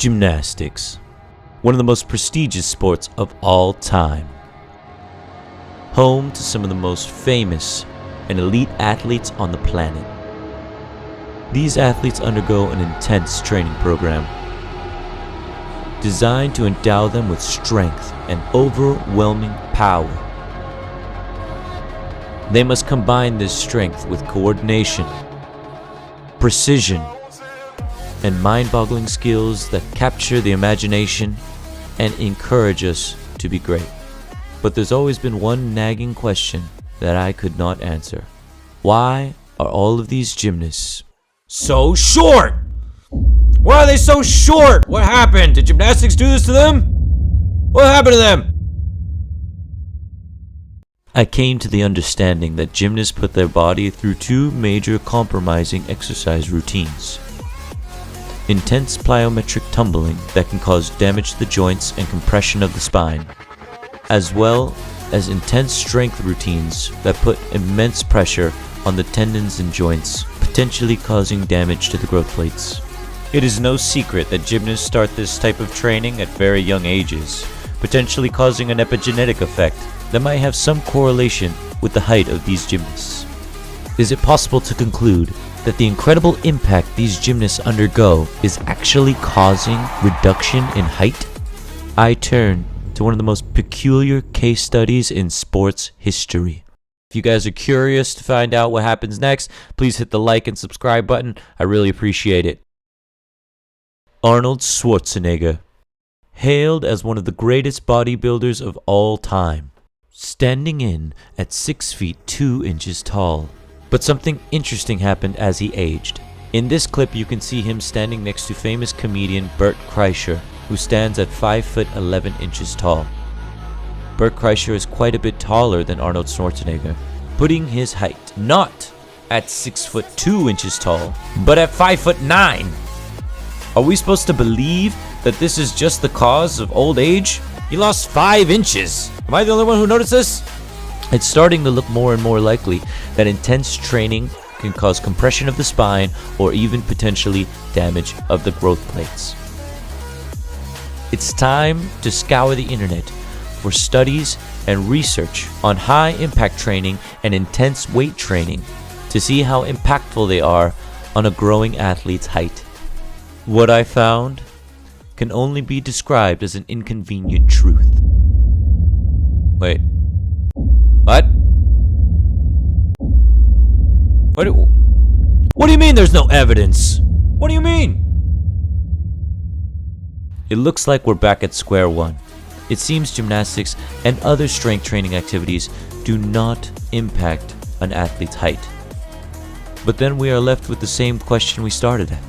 Gymnastics, one of the most prestigious sports of all time. Home to some of the most famous and elite athletes on the planet. These athletes undergo an intense training program designed to endow them with strength and overwhelming power. They must combine this strength with coordination, precision, and mind-boggling skills that capture the imagination and encourage us to be great. But there's always been one nagging question that I could not answer. Why are all of these gymnasts so short? Why are they so short? What happened? Did gymnastics do this to them? What happened to them? I came to the understanding that gymnasts put their body through two major compromising exercise routines. Intense plyometric tumbling that can cause damage to the joints and compression of the spine, as well as intense strength routines that put immense pressure on the tendons and joints, potentially causing damage to the growth plates. It is no secret that gymnasts start this type of training at very young ages, potentially causing an epigenetic effect that might have some correlation with the height of these gymnasts. Is it possible to conclude that the incredible impact these gymnasts undergo is actually causing reduction in height? I turn to one of the most peculiar case studies in sports history. If you guys are curious to find out what happens next, please hit the like and subscribe button. I really appreciate it. Arnold Schwarzenegger, hailed as one of the greatest bodybuilders of all time, standing in at 6 feet 2 inches tall. But something interesting happened as he aged. In this clip, you can see him standing next to famous comedian Bert Kreischer, who stands at 5 foot 11 inches tall. Bert Kreischer is quite a bit taller than Arnold Schwarzenegger, putting his height not at 6 foot 2 inches tall, but at 5 foot 9. Are we supposed to believe that this is just the cause of old age? He lost 5 inches. Am I the only one who noticed this? It's starting to look more and more likely that intense training can cause compression of the spine or even potentially damage of the growth plates. It's time to scour the internet for studies and research on high impact training and intense weight training to see how impactful they are on a growing athlete's height. What I found can only be described as an inconvenient truth. Wait. What? What do you mean there's no evidence? What do you mean? It looks like we're back at square one. It seems gymnastics and other strength training activities do not impact an athlete's height. But then we are left with the same question we started at.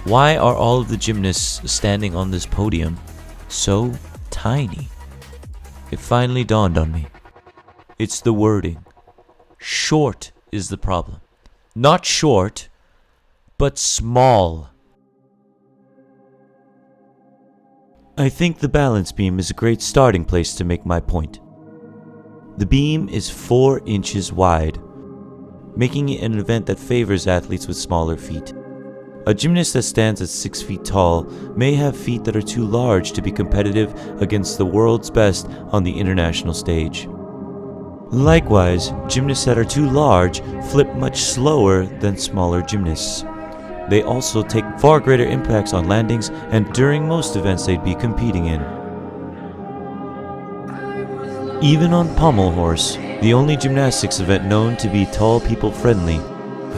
Why are all of the gymnasts standing on this podium so tiny? It finally dawned on me. It's the wording. Short is the problem. Not short, but small. I think the balance beam is a great starting place to make my point. The beam is 4 inches wide, making it an event that favors athletes with smaller feet. A gymnast that stands at 6 feet tall may have feet that are too large to be competitive against the world's best on the international stage. Likewise, gymnasts that are too large flip much slower than smaller gymnasts. They also take far greater impacts on landings and during most events they'd be competing in. Even on pommel horse, the only gymnastics event known to be tall people friendly,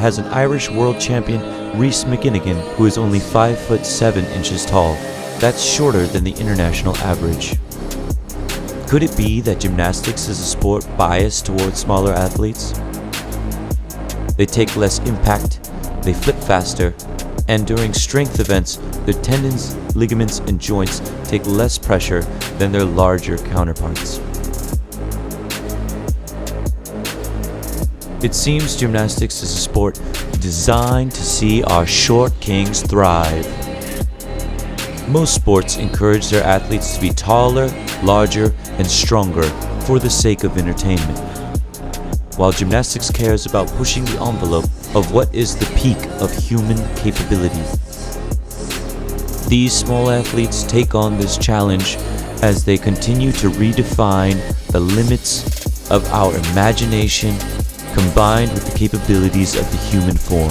has an Irish world champion, Rhys McGinnigan, who is only 5 foot 7 inches tall. That's shorter than the international average. Could it be that gymnastics is a sport biased towards smaller athletes? They take less impact, they flip faster, and during strength events, their tendons, ligaments, and joints take less pressure than their larger counterparts. It seems gymnastics is a sport designed to see our short kings thrive. Most sports encourage their athletes to be taller, larger, and stronger for the sake of entertainment, while gymnastics cares about pushing the envelope of what is the peak of human capability. These small athletes take on this challenge as they continue to redefine the limits of our imagination combined with the capabilities of the human form.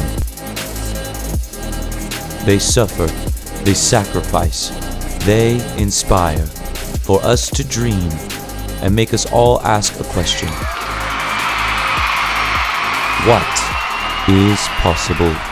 They suffer, they sacrifice, they inspire for us to dream and make us all ask a question. What is possible?